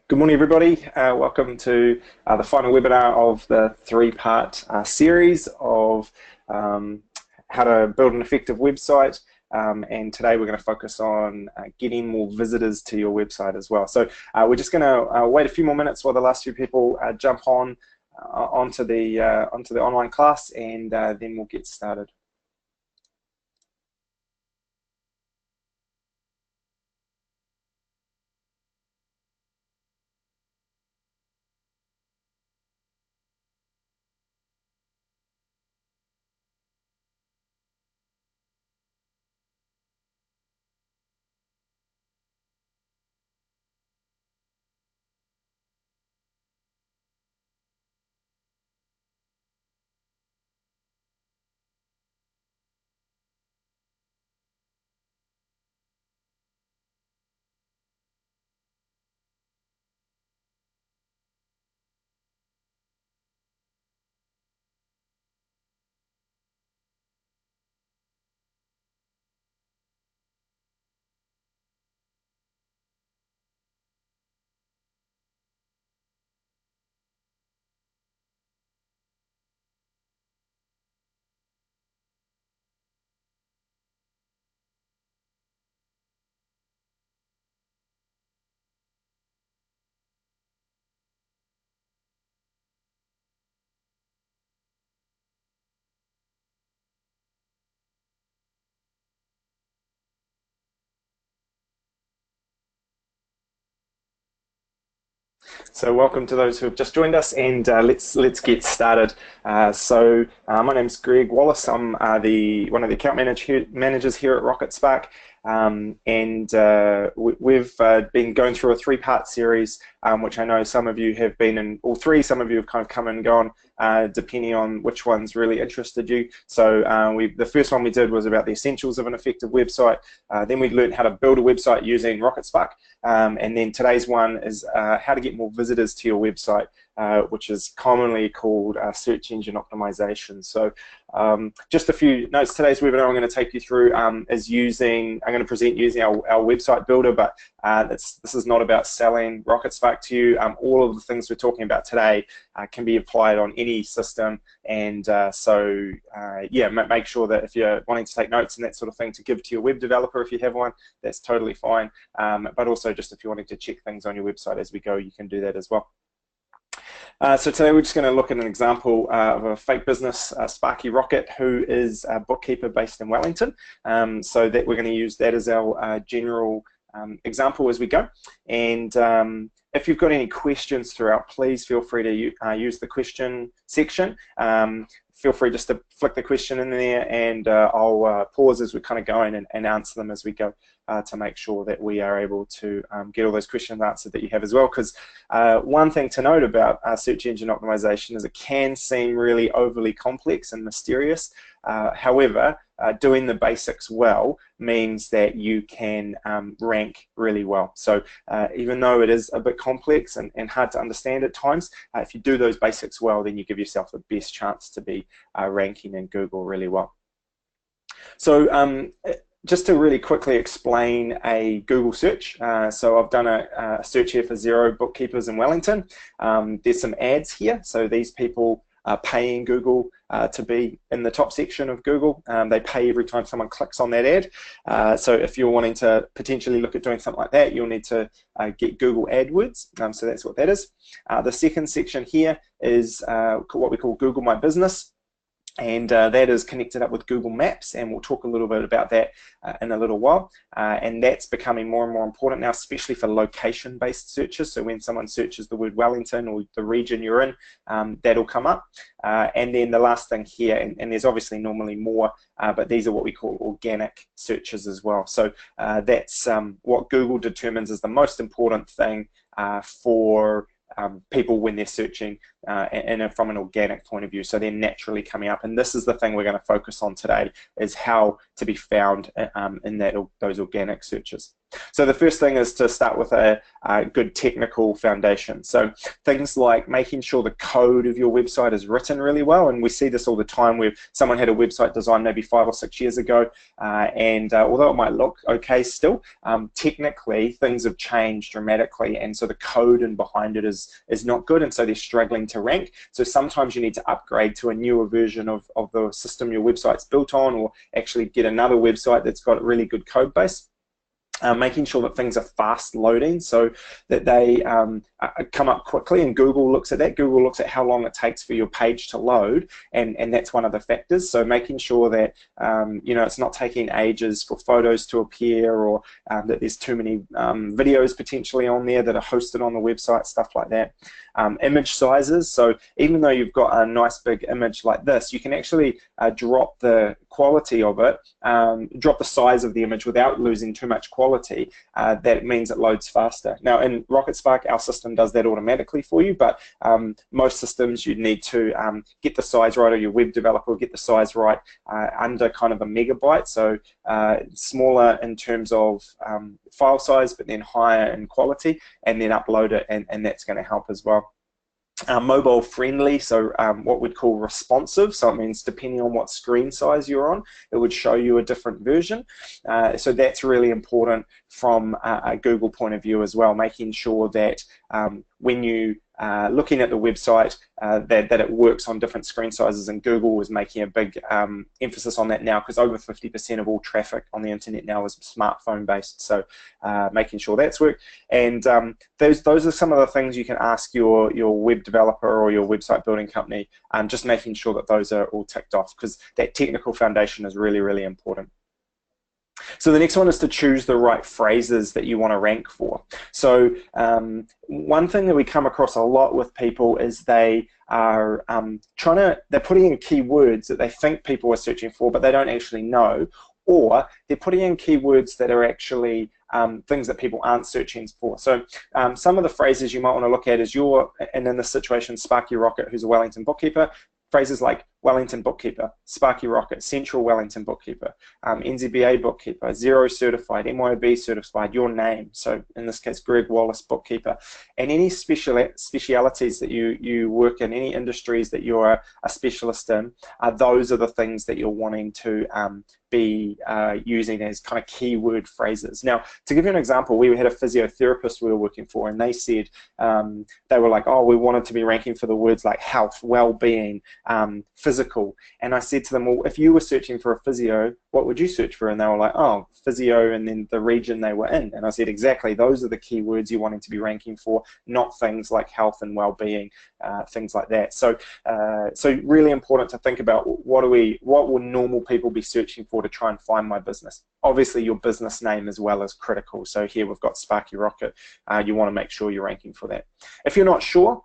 Good morning, everybody. Welcome to the final webinar of the three-part series of how to build an effective website. And today we're going to focus on getting more visitors to your website as well. So we're just going to wait a few more minutes while the last few people jump onto the online class, and then we'll get started. So welcome to those who have just joined us, and let's get started. My name's Greg Wallace. I'm one of the account managers here at Rocketspark, and we've been going through a three-part series, which I know some of you have been in all three. Some of you have kind of come and gone, depending on which one's really interested you. So the first one we did was about the essentials of an effective website. Then we learned how to build a website using Rocketspark. And then today's one is how to get more visitors to your website, which is commonly called search engine optimization. So just a few notes. Today's webinar I'm going to take you through is I'm going to present using our website builder, but this is not about selling Rocketspark to you. All of the things we're talking about today can be applied on any system, and make sure that if you're wanting to take notes and that sort of thing to give to your web developer, if you have one, that's totally fine. But also just if you're wanting to check things on your website as we go, you can do that as well. So today we're just going to look at an example of a fake business, Sparky Rocket, who is a bookkeeper based in Wellington. So that we're going to use that as our general example as we go. And if you've got any questions throughout, please feel free to use the question section. Feel free just to flick the question in there, and I'll pause as we're kind of going and answer them as we go to make sure that we are able to get all those questions answered that you have as well. Because one thing to note about search engine optimization is it can seem really overly complex and mysterious. However, doing the basics well means that you can rank really well. So even though it is a bit complex and hard to understand at times, if you do those basics well, then you give yourself the best chance to be ranking in Google really well. So just to really quickly explain a Google search, so I've done a search here for 0 bookkeepers in Wellington. There's some ads here, so these people are paying Google to be in the top section of Google. They pay every time someone clicks on that ad. So if you're wanting to potentially look at doing something like that, you'll need to get Google AdWords. So that's what that is. The second section here is what we call Google My Business. And that is connected up with Google Maps, and we'll talk a little bit about that in a little while. And that's becoming more and more important now, especially for location-based searches. So when someone searches the word Wellington or the region you're in, that'll come up. And then the last thing here, and there's obviously normally more, but these are what we call organic searches as well. So that's what Google determines is the most important thing for people when they're searching and from an organic point of view, so they're naturally coming up. And this is the thing we're going to focus on today, is how to be found in those organic searches. So the first thing is to start with a good technical foundation. So things like making sure the code of your website is written really well, and we see this all the time where someone had a website designed maybe 5 or 6 years ago, and although it might look okay still, technically things have changed dramatically, and so the code and behind it is not good, and so they're struggling to rank. So sometimes you need to upgrade to a newer version of the system your website's built on, or actually get another website that's got a really good code base. Making sure that things are fast loading so that they come up quickly, and Google looks at that. Google looks at how long it takes for your page to load, and that's one of the factors. So making sure that you know, it's not taking ages for photos to appear, or that there's too many videos potentially on there that are hosted on the website, stuff like that. Image sizes, so even though you've got a nice big image like this, you can actually drop the quality of it, drop the size of the image without losing too much quality. That means it loads faster. Now in Rocketspark, our system does that automatically for you, but most systems you need to get the size right, or your web developer will get the size right under kind of a megabyte, so smaller in terms of file size, but then higher in quality, and then upload it, and that's going to help as well. Mobile friendly, so what we'd call responsive, so it means depending on what screen size you're on, it would show you a different version. So that's really important from a Google point of view as well, making sure that when you looking at the website that it works on different screen sizes, and Google is making a big emphasis on that now, because over 50% of all traffic on the internet now is smartphone based, so making sure that's worked. And those are some of the things you can ask your web developer or your website building company, just making sure that those are all ticked off, because that technical foundation is really, really important. So the next one is to choose the right phrases that you want to rank for. So one thing that we come across a lot with people is they are they're putting in keywords that they think people are searching for, but they don't actually know, or they're putting in keywords that are actually things that people aren't searching for. So some of the phrases you might want to look at is and in this situation, Sparky Rocket, who's a Wellington bookkeeper, phrases like Wellington bookkeeper, Sparky Rocket, Central Wellington bookkeeper, NZBA bookkeeper, Xero certified, MYOB certified, your name, so in this case Greg Wallace bookkeeper, and any specialities that you work in, any industries that you're a specialist in, those are the things that you're wanting to be using as kind of keyword phrases. Now, to give you an example, we had a physiotherapist we were working for, and they said they were like, oh, we wanted to be ranking for the words like health, well-being, physical, and I said to them, well, if you were searching for a physio, what would you search for? And they were like, oh, physio, and then the region they were in. And I said, exactly, those are the keywords you're wanting to be ranking for, not things like health and well-being, things like that. So so really important to think about what will normal people be searching for to try and find my business. Obviously your business name as well is critical, so here we've got Sparky Rocket. You want to make sure you're ranking for that. If you're not sure,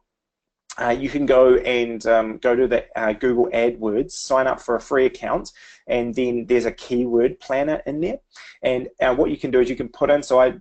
you can go and go to the Google AdWords, sign up for a free account, and then there's a keyword planner in there. And what you can do is you can put in, so I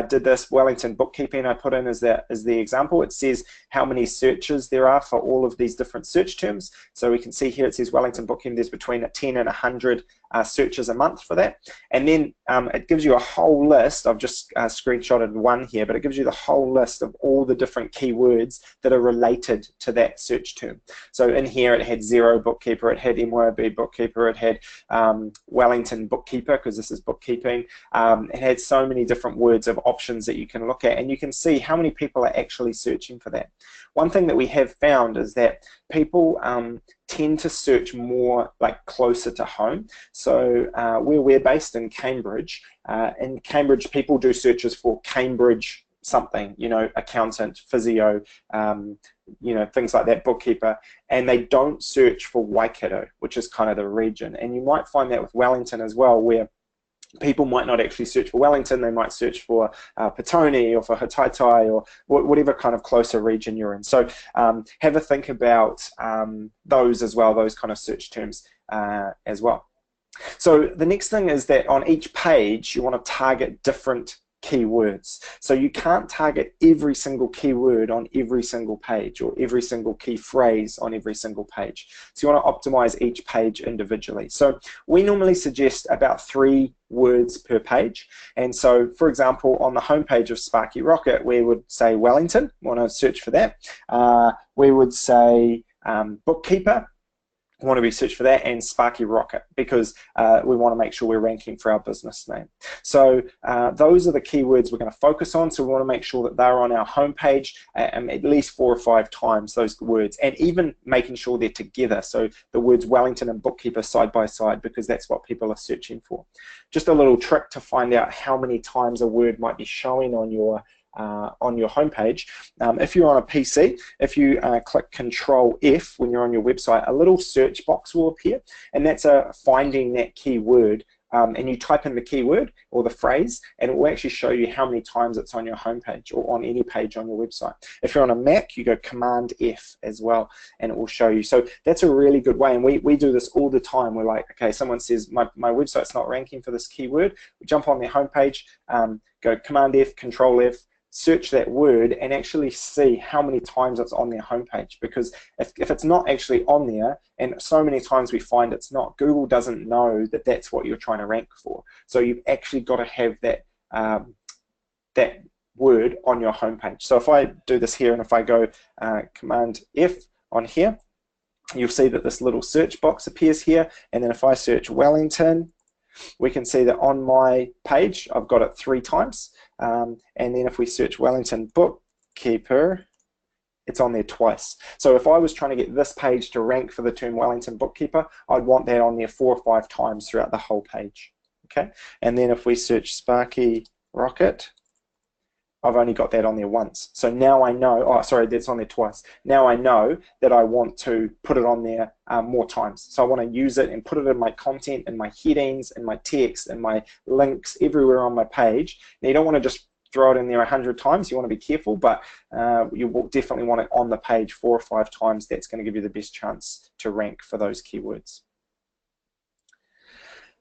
did this Wellington bookkeeping, I put in as the example. It says how many searches there are for all of these different search terms. So we can see here it says Wellington bookkeeping, there's between 10 and 100 searches a month for that. And then it gives you a whole list. I've just screenshotted one here, but it gives you the whole list of all the different keywords that are related to that search term. So in here it had Xero bookkeeper, it had MYOB bookkeeper, it had Wellington bookkeeper, because this is bookkeeping. It had so many different words of options that you can look at, and you can see how many people are actually searching for that. One thing that we have found is that people tend to search more like closer to home. So where we're based in Cambridge, people do searches for Cambridge something, you know, accountant, physio, you know, things like that, bookkeeper, and they don't search for Waikato, which is kind of the region. And you might find that with Wellington as well, where people might not actually search for Wellington, they might search for Petone or for Hataitai or whatever kind of closer region you're in. So have a think about those as well, those kind of search terms as well. So the next thing is that on each page you want to target different keywords. So you can't target every single keyword on every single page or every single key phrase on every single page. So you want to optimize each page individually. So we normally suggest about 3 words per page. And so, for example, on the homepage of Sparky Rocket, we would say Wellington, want to search for that. We would say bookkeeper, want to be searched for that, and Sparky Rocket, because we want to make sure we're ranking for our business name. So those are the keywords we're going to focus on. So we want to make sure that they're on our homepage at least 4 or 5 times, those words, and even making sure they're together. So the words Wellington and bookkeeper side by side, because that's what people are searching for. Just a little trick to find out how many times a word might be showing on your homepage. If you're on a PC, if you click Control F when you're on your website, a little search box will appear, and that's finding that keyword. And you type in the keyword or the phrase, and it will actually show you how many times it's on your homepage or on any page on your website. If you're on a Mac, you go Command F as well, and it will show you. So that's a really good way, and we do this all the time. We're like, okay, someone says my website's not ranking for this keyword. We jump on their homepage, go Command F, Control F, search that word, and actually see how many times it's on their homepage. Because if it's not actually on there, and so many times we find it's not, Google doesn't know that that's what you're trying to rank for. So you've actually got to have that that word on your homepage. So if I do this here, and if I go Command F on here, you'll see that this little search box appears here, and then if I search Wellington, we can see that on my page I've got it 3 times. And then if we search Wellington bookkeeper, it's on there twice. So if I was trying to get this page to rank for the term Wellington bookkeeper, I'd want that on there 4 or 5 times throughout the whole page. Okay, and then if we search Sparky Rocket, I've only got that on there once. So now I know, oh sorry, that's on there twice. Now I know that I want to put it on there more times. So I want to use it and put it in my content, in my headings, in my text, in my links, everywhere on my page. Now you don't want to just throw it in there 100 times. You want to be careful, but you will definitely want it on the page 4 or 5 times. That's going to give you the best chance to rank for those keywords.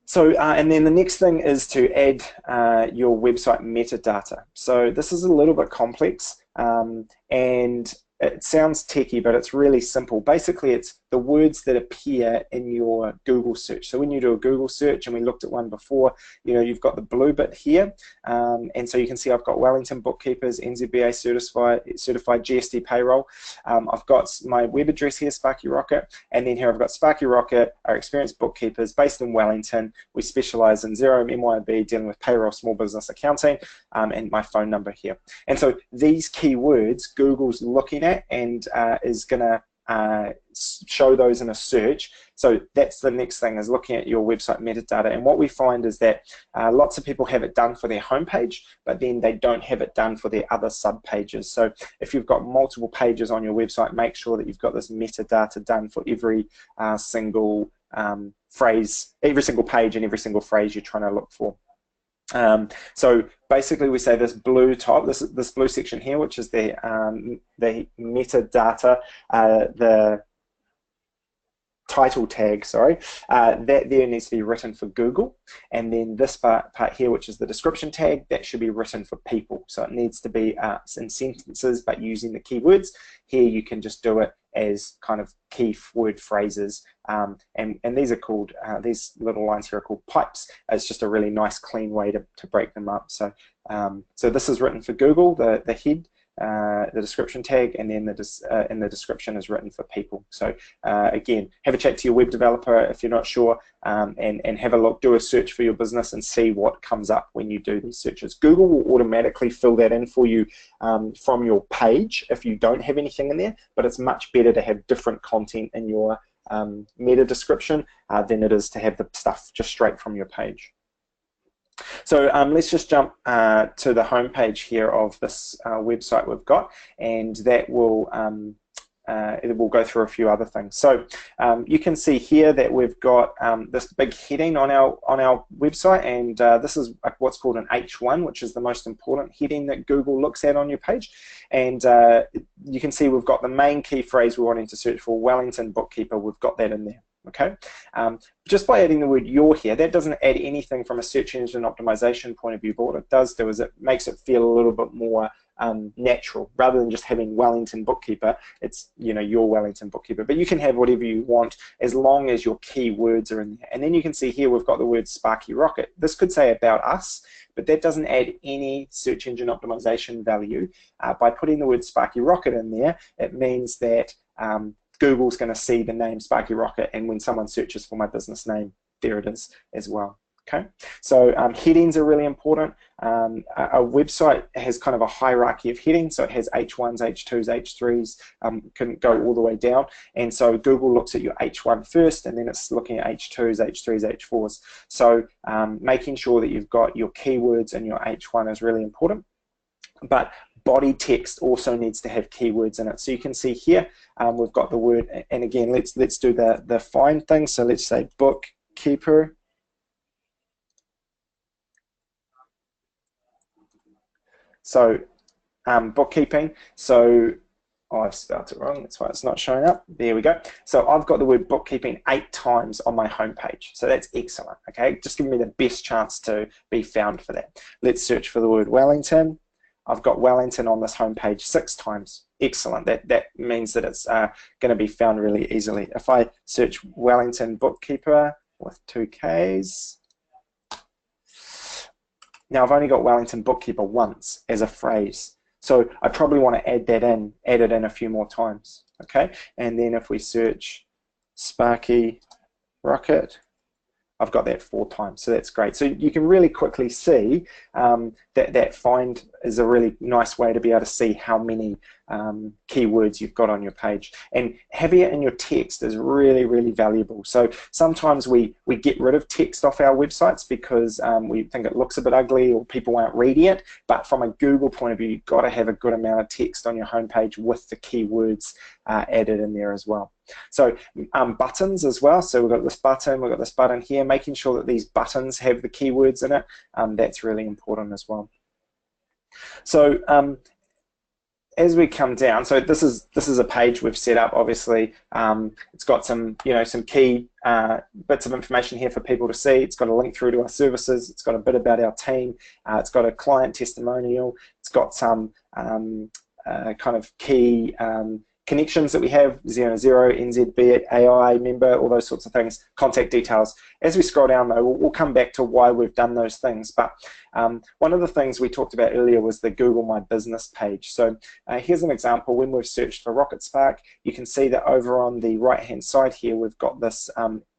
So, and then the next thing is to add your website metadata. So this is a little bit complex, and it sounds techy, but it's really simple. Basically, it's the words that appear in your Google search. So when you do a Google search, and we looked at one before, you know, you've got the blue bit here, and so you can see I've got Wellington Bookkeepers, NZBA certified GST payroll. I've got my web address here, Sparky Rocket, and then here I've got Sparky Rocket, our experienced bookkeepers based in Wellington. We specialize in Xero, MYOB, dealing with payroll, small business accounting, and my phone number here. And so these keywords Google's looking at and is going to show those in a search. So that's the next thing, is looking at your website metadata. And what we find is that lots of people have it done for their homepage, but then they don't have it done for their other sub pages. So if you've got multiple pages on your website, make sure that you've got this metadata done for every single phrase, every single page and every single phrase you're trying to look for. So basically we say this blue top, this blue section here, which is the metadata, the title tag, sorry, that there needs to be written for Google, and then this part here, which is the description tag, that should be written for people. So it needs to be in sentences, but using the keywords. Here you can just do it as kind of key word phrases, and these are called, these little lines here are called pipes. It's just a really nice clean way to break them up. So so this is written for Google, the head, the description tag, and then the description is written for people. So again, have a chat to your web developer if you're not sure, and have a look, do a search for your business and see what comes up when you do these searches. Google will automatically fill that in for you from your page if you don't have anything in there, but it's much better to have different content in your meta description than it is to have the stuff just straight from your page. So let's just jump to the home page here of this website we've got, and that will it will go through a few other things. So you can see here that we've got this big heading on our website, and this is what's called an H1, which is the most important heading that Google looks at on your page. And you can see we've got the main key phrase we're wanting to search for, Wellington Bookkeeper. We've got that in there. Okay, just by adding the word your here, that doesn't add anything from a search engine optimization point of view, but what it does do is it makes it feel a little bit more natural. Rather than just having Wellington Bookkeeper, it's, you know, your Wellington Bookkeeper, but you can have whatever you want as long as your keywords are in there. And then you can see here we've got the word Sparky Rocket. This could say about us, but that doesn't add any search engine optimization value. By putting the word Sparky Rocket in there, it means that Google's going to see the name Sparky Rocket, and when someone searches for my business name, there it is as well. Okay, so headings are really important. A website has kind of a hierarchy of headings, so it has H1s, H2s, H3s, can go all the way down, and so Google looks at your H1 first, and then it's looking at H2s, H3s, H4s. So making sure that you've got your keywords in your H1 is really important. But body text also needs to have keywords in it. So you can see here we've got the word, and again let's do the find thing. So let's say bookkeeper. So bookkeeping. So I've spelled it wrong, that's why it's not showing up. There we go. So I've got the word bookkeeping 8 times on my homepage. So that's excellent. Okay, just giving me the best chance to be found for that. Let's search for the word Wellington. I've got Wellington on this homepage 6 times. Excellent. That means that it's going to be found really easily. If I search Wellington Bookkeeper with 2 Ks, now I've only got Wellington Bookkeeper once as a phrase. So I probably want to add it in a few more times. Okay, and then if we search Sparky Rocket, I've got that 4 times, so that's great. So you can really quickly see that find is a really nice way to be able to see how many keywords you've got on your page. And having it in your text is really, really valuable. So sometimes we get rid of text off our websites because we think it looks a bit ugly or people aren't reading it. But from a Google point of view, you've got to have a good amount of text on your homepage with the keywords added in there as well. So buttons as well. So we've got this button here, making sure that these buttons have the keywords in it. That's really important as well. So as we come down, so this is a page we've set up. Obviously, it's got some some key bits of information here for people to see. It's got a link through to our services. It's got a bit about our team. It's got a client testimonial. It's got some kind of key connections that we have, 0, NZB, AI member, all those sorts of things, contact details. As we scroll down though, we'll come back to why we've done those things, but one of the things we talked about earlier was the Google My Business page. So here's an example. When we've searched for Rocketspark, you can see that over on the right hand side here we've got this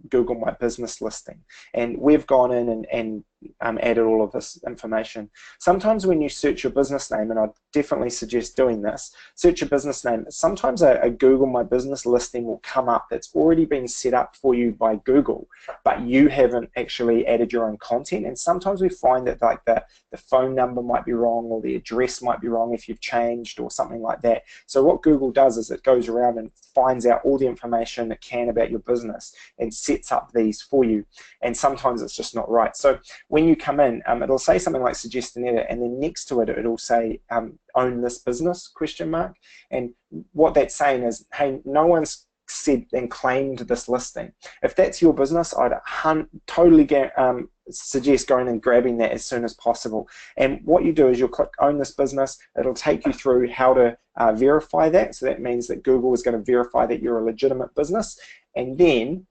Google My Business listing, and we've gone in and added all of this information. Sometimes when you search your business name, and I definitely suggest doing this, search your business name, sometimes a Google My Business listing will come up that's already been set up for you by Google, but you haven't actually added your own content. And sometimes we find that like the phone number might be wrong, or the address might be wrong if you've changed or something like that. So what Google does is it goes around and finds out all the information it can about your business and sets up these for you, and sometimes it's just not right. So when you come in, it'll say something like suggest an edit, and then next to it it'll say own this business ? And what that's saying is, hey, no one's said and claimed this listing. If that's your business, I'd totally suggest going and grabbing that as soon as possible. And what you do is you'll click own this business. It'll take you through how to verify that. So that means that Google is going to verify that you're a legitimate business, and then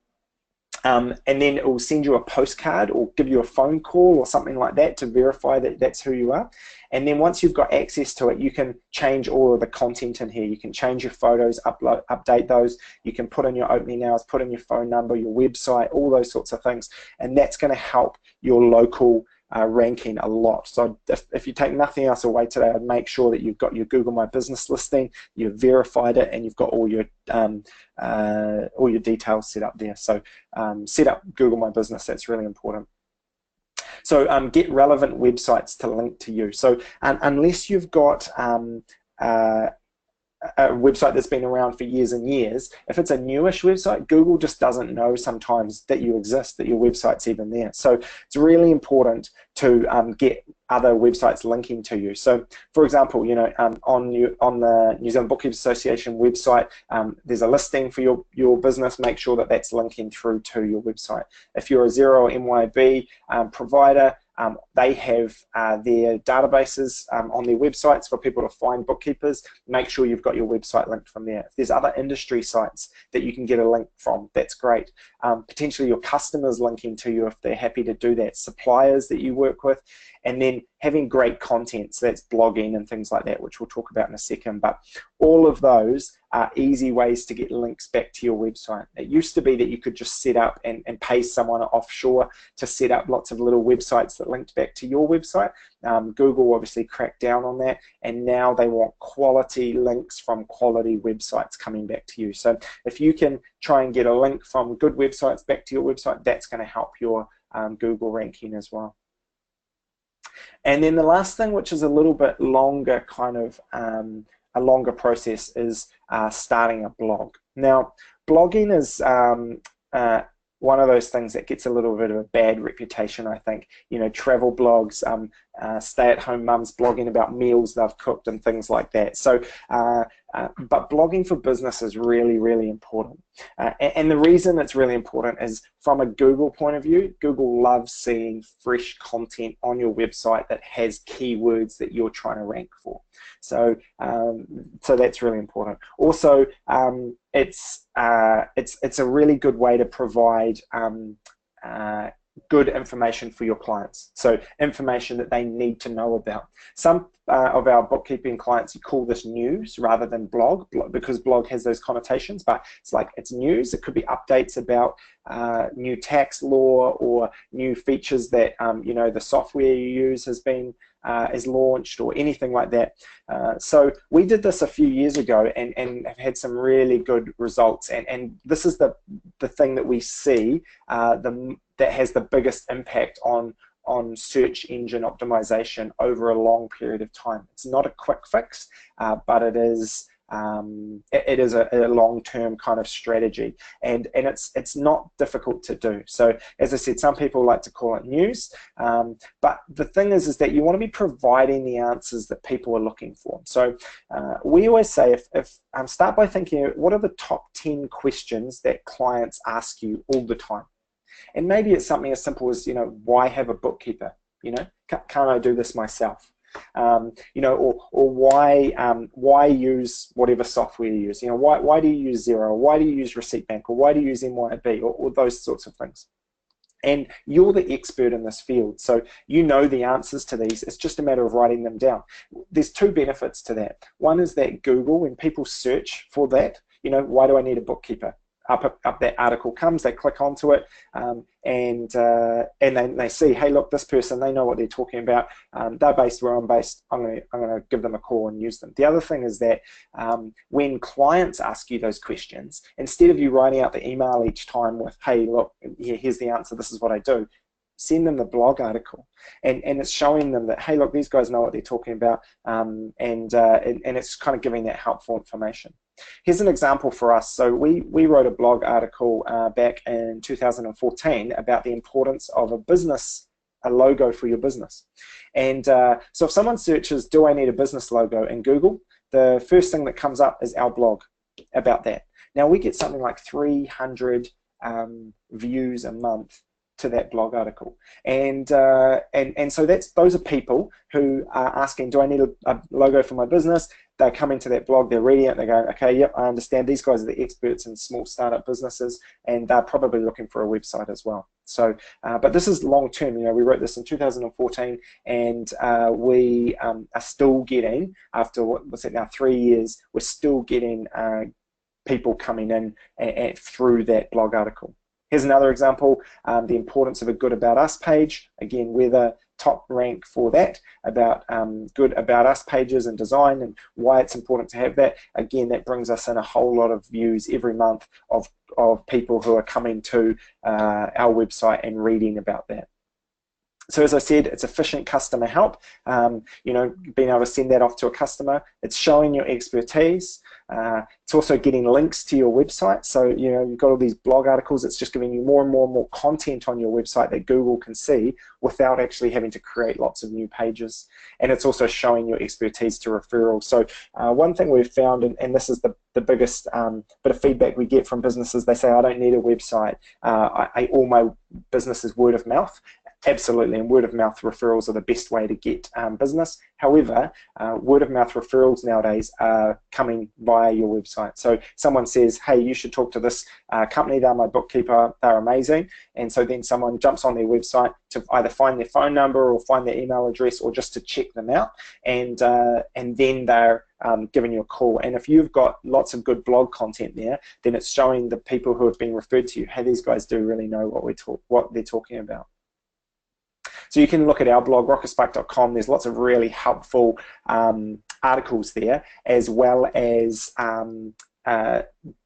it will send you a postcard or give you a phone call or something like that to verify that that's who you are. And then once you've got access to it, you can change all of the content in here. You can change your photos, update those. You can put in your opening hours, put in your phone number, your website, all those sorts of things. And that's going to help your local ranking a lot. So if you take nothing else away today, I'd make sure that you've got your Google My Business listing, you've verified it, and you've got all your details set up there. So set up Google My Business. That's really important. So get relevant websites to link to you. So unless you've got a website that's been around for years and years, if it's a newish website, Google just doesn't know sometimes that you exist, that your website's even there. So it's really important to get other websites linking to you. So, for example, on the New Zealand Bookkeepers Association website, there's a listing for your business. Make sure that that's linking through to your website. If you're a Xero or MYB provider, they have their databases on their websites for people to find bookkeepers. Make sure you've got your website linked from there. If there's other industry sites that you can get a link from, that's great. Potentially your customers linking to you if they're happy to do that, suppliers that you work with, and then having great content, so that's blogging and things like that, which we'll talk about in a second. But all of those are easy ways to get links back to your website. It used to be that you could just set up and pay someone offshore to set up lots of little websites that linked back to your website. Google obviously cracked down on that, and now they want quality links from quality websites coming back to you. So if you can try and get a link from good websites back to your website, that's going to help your Google ranking as well. And then the last thing, which is a little bit longer, kind of a longer process, is starting a blog. Now, blogging is one of those things that gets a little bit of a bad reputation, I think. Travel blogs, stay-at-home mums blogging about meals they've cooked and things like that. So, but blogging for business is really, really important. And the reason it's really important is from a Google point of view. Google loves seeing fresh content on your website that has keywords that you're trying to rank for. So, so that's really important. Also, it's a really good way to provide good information for your clients. So information that they need to know about. Some of our bookkeeping clients, you call this news rather than blog, because blog has those connotations, but it's news. It could be updates about new tax law or new features that the software you use has been is launched, or anything like that. So we did this a few years ago and have had some really good results, and this is the thing that we see that has the biggest impact on search engine optimization over a long period of time. It's not a quick fix, but it is a long-term kind of strategy, and it's not difficult to do. So as I said, some people like to call it news, but the thing is that you want to be providing the answers that people are looking for. So we always say, if start by thinking, what are the top 10 questions that clients ask you all the time? And maybe it's something as simple as, why have a bookkeeper? Can't I do this myself? Or why use whatever software you use? Why do you use Xero? Why do you use Receipt Bank? Or why do you use MYB? Or those sorts of things. And you're the expert in this field, so you know the answers to these. It's just a matter of writing them down. There's two benefits to that. One is that Google, when people search for that, why do I need a bookkeeper? Up that article comes, they click onto it, and then they see, hey, look, this person, they know what they're talking about. They're based where I'm based. I'm gonna give them a call and use them. The other thing is that when clients ask you those questions, instead of you writing out the email each time with, hey, look, here's the answer, this is what I do, send them the blog article, and it's showing them that, hey, look, these guys know what they're talking about, and it's kind of giving that helpful information. Here's an example for us. So we wrote a blog article back in 2014 about the importance of a logo for your business. And so if someone searches, do I need a business logo in Google, the first thing that comes up is our blog about that. Now we get something like 300 views a month to that blog article, and so those are people who are asking, do I need a logo for my business? They're coming to that blog, they're reading it, they're going, okay, yep, I understand, these guys are the experts in small startup businesses, and they're probably looking for a website as well. So but this is long term. We wrote this in 2014, and we are still getting, after what's it now, 3 years, we're still getting people coming in through that blog article. Here's another example, the importance of a good About Us page. Again, we're the top rank for that, about good About Us pages and design, and why it's important to have that. Again, that brings us in a whole lot of views every month of people who are coming to our website and reading about that. So as I said, it's efficient customer help. You know, being able to send that off to a customer. It's showing your expertise. It's also getting links to your website. So, you know, you've got all these blog articles. It's just giving you more and more and more content on your website that Google can see without actually having to create lots of new pages. And it's also showing your expertise to referrals. So one thing we've found, and this is the biggest bit of feedback we get from businesses, they say, I don't need a website. All my business is word of mouth. Absolutely, and word of mouth referrals are the best way to get business. However, word of mouth referrals nowadays are coming via your website. So someone says, hey, you should talk to this company, they're my bookkeeper, they're amazing. And so then someone jumps on their website to either find their phone number or find their email address or just to check them out. And then they're giving you a call. And if you've got lots of good blog content there, then it's showing the people who have been referred to you, hey, these guys do really know what they're talking about. So you can look at our blog, rocketspark.com. There's lots of really helpful articles there, as well as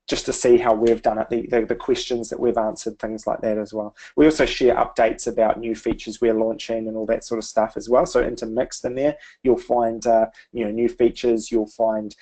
just to see how we've done it, the questions that we've answered, things like that as well. We also share updates about new features we're launching and all that sort of stuff as well. So intermixed in there, you'll find you know, new features, you'll find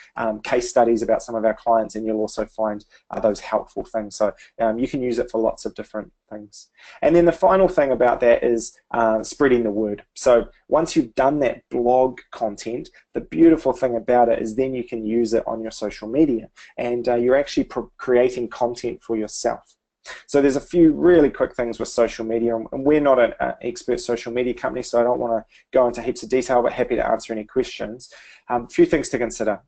case studies about some of our clients, and you'll also find those helpful things. So you can use it for lots of different things. And then the final thing about that is spreading the word. So once you've done that blog content, the beautiful thing about it is then you can use it on your social media, and you're actually creating content for yourself. So there's a few really quick things with social media, and we're not an expert social media company, so I don't want to go into heaps of detail, but happy to answer any questions. A few things to consider.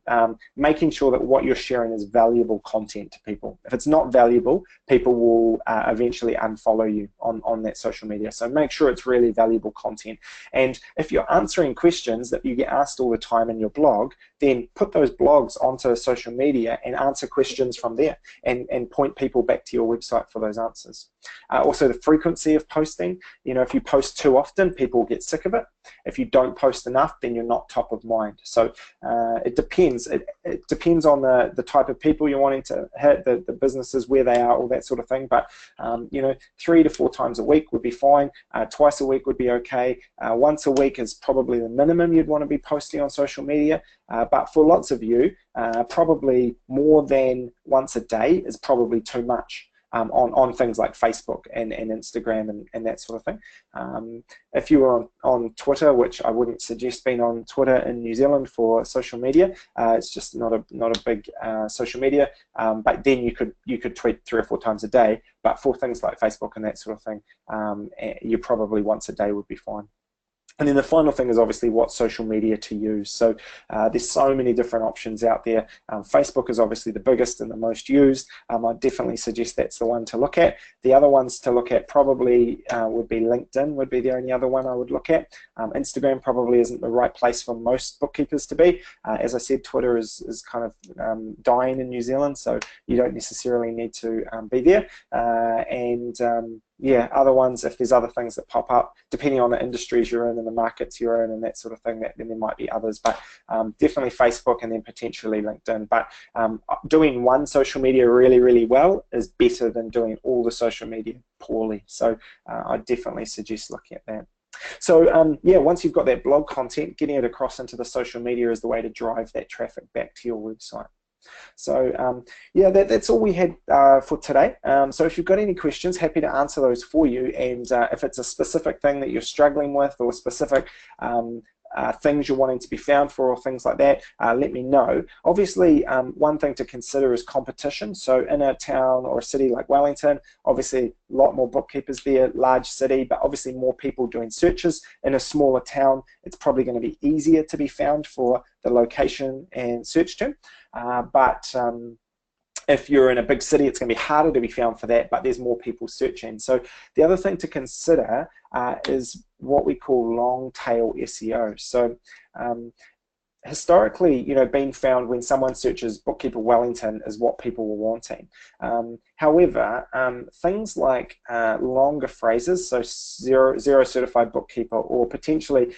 Making sure that what you're sharing is valuable content to people. If it's not valuable, people will eventually unfollow you on that social media. So make sure it's really valuable content. And if you're answering questions that you get asked all the time in your blog, then put those blogs onto social media and answer questions from there, and point people back to your website for those answers. Also the frequency of posting. You know, if you post too often, people get sick of it. If you don't post enough, then you're not top of mind. So it depends. It depends on the type of people you're wanting to hit, the businesses, where they are, all that sort of thing. But you know, 3 to 4 times a week would be fine. Twice a week would be okay. Once a week is probably the minimum you'd want to be posting on social media. But for lots of you, probably more than once a day is probably too much. On things like Facebook and Instagram and that sort of thing. If you were on Twitter, which I wouldn't suggest being on Twitter in New Zealand for social media, it's just not a big social media. But then you could tweet 3 or 4 times a day. But for things like Facebook and that sort of thing, you probably once a day would be fine. And then the final thing is obviously what social media to use. So there's so many different options out there. Facebook is obviously the biggest and the most used. I definitely suggest that's the one to look at. The other ones to look at probably would be LinkedIn, would be the only other one I would look at. Instagram probably isn't the right place for most bookkeepers to be. As I said, Twitter is kind of dying in New Zealand, so you don't necessarily need to be there. Yeah, other ones, if there's other things that pop up, depending on the industries you're in and the markets you're in and that sort of thing, then there might be others. But definitely Facebook and then potentially LinkedIn. But doing one social media really, really well is better than doing all the social media poorly. So I definitely suggest looking at that. So yeah, once you've got that blog content, getting it across into the social media is the way to drive that traffic back to your website. So yeah, that's all we had for today. So if you've got any questions, happy to answer those for you. And if it's a specific thing that you're struggling with, or specific things you're wanting to be found for, or things like that, let me know. Obviously, one thing to consider is competition. So in a town or a city like Wellington, obviously a lot more bookkeepers there, large city, but obviously more people doing searches. In a smaller town, it's probably going to be easier to be found for the location and search term. But if you're in a big city, it's going to be harder to be found for that, but there's more people searching. So the other thing to consider is what we call long tail SEO. So historically, you know, being found when someone searches Bookkeeper Wellington is what people were wanting. However, things like longer phrases, so zero certified bookkeeper, or potentially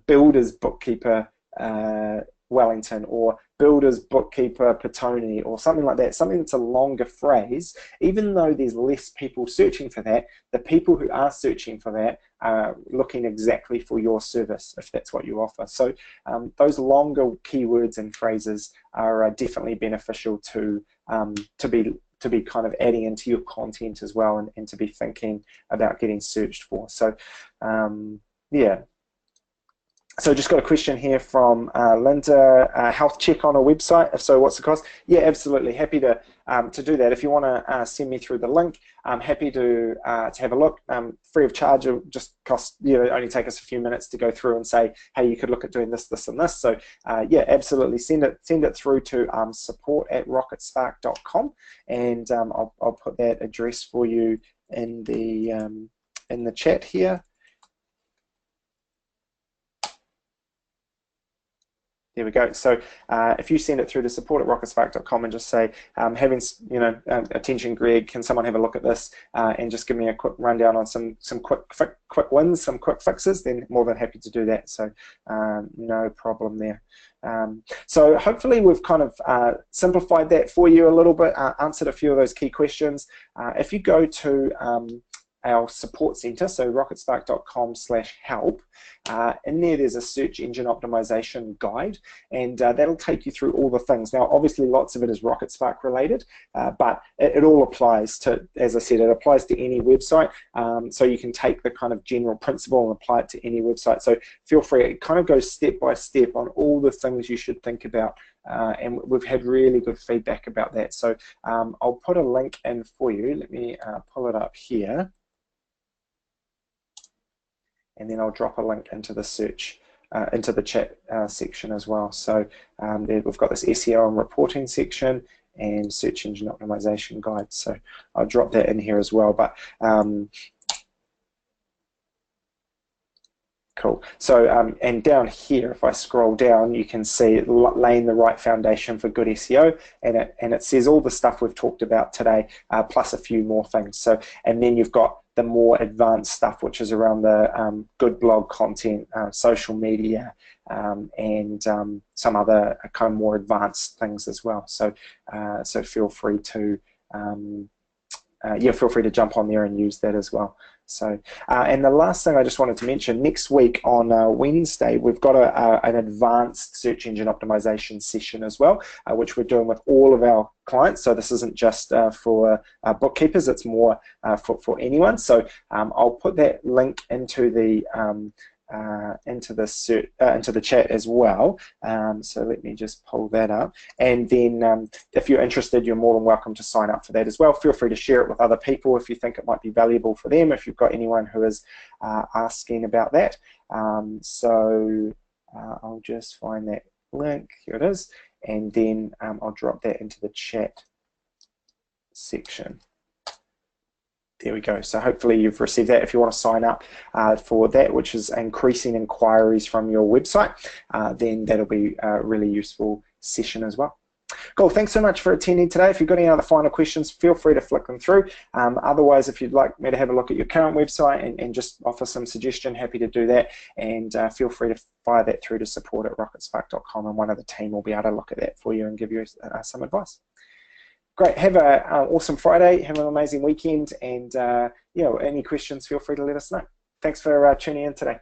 builder's bookkeeper, Wellington, or builder's bookkeeper Petone, or something like that, something that's a longer phrase. Even though there's less people searching for that, the people who are searching for that are looking exactly for your service, if that's what you offer. So those longer keywords and phrases are definitely beneficial to be kind of adding into your content as well, and to be thinking about getting searched for. So yeah. So just got a question here from Linda. Health check on a website. If so, what's the cost? Yeah, absolutely. Happy to do that. If you want to send me through the link, I'm happy to have a look. Free of charge. It'll just cost, only take us a few minutes to go through and say, hey, you could look at doing this, this, and this. So yeah, absolutely. Send it through to support@rocketspark.com, and I'll put that address for you in the chat here. There we go. So if you send it through to support@rocketspark.com and just say, having attention, Greg, can someone have a look at this and just give me a quick rundown on some quick wins, some quick fixes, then more than happy to do that. So no problem there. So hopefully we've kind of simplified that for you a little bit, answered a few of those key questions. If you go to our support center, so rocketspark.com/help. In there's a search engine optimization guide, and that'll take you through all the things. Now, obviously, lots of it is Rocketspark related, but it all applies to, as I said, it applies to any website. So you can take the kind of general principle and apply it to any website. So feel free. It kind of goes step by step on all the things you should think about. And we've had really good feedback about that. So I'll put a link in for you. Let me pull it up here. And then I'll drop a link into the search, into the chat section as well. So there we've got this SEO and reporting section and search engine optimization guide. So I'll drop that in here as well. But cool. So and down here, if I scroll down, you can see laying the right foundation for good SEO, and it says all the stuff we've talked about today, plus a few more things. So and then you've got the more advanced stuff, which is around the good blog content, social media, and some other kind of more advanced things as well. So so feel free to feel free to jump on there and use that as well. So, and the last thing I just wanted to mention, next week on Wednesday, we've got an advanced search engine optimization session as well, which we're doing with all of our clients. So this isn't just for bookkeepers, it's more for anyone. So I'll put that link into the into the chat as well. So let me just pull that up, and then if you're interested, you're more than welcome to sign up for that as well. Feel free to share it with other people if you think it might be valuable for them, if you've got anyone who is asking about that. So I'll just find that link, here it is, and then I'll drop that into the chat section. There we go. So hopefully you've received that. If you want to sign up for that, which is increasing inquiries from your website, then that'll be a really useful session as well. Cool. Thanks so much for attending today. If you've got any other final questions, feel free to flick them through. Otherwise, if you'd like me to have a look at your current website and just offer some suggestion, happy to do that. And feel free to fire that through to support@rocketspark.com, and one of the team will be able to look at that for you and give you some advice. Great. Have an awesome Friday. Have an amazing weekend. And any questions, feel free to let us know. Thanks for tuning in today.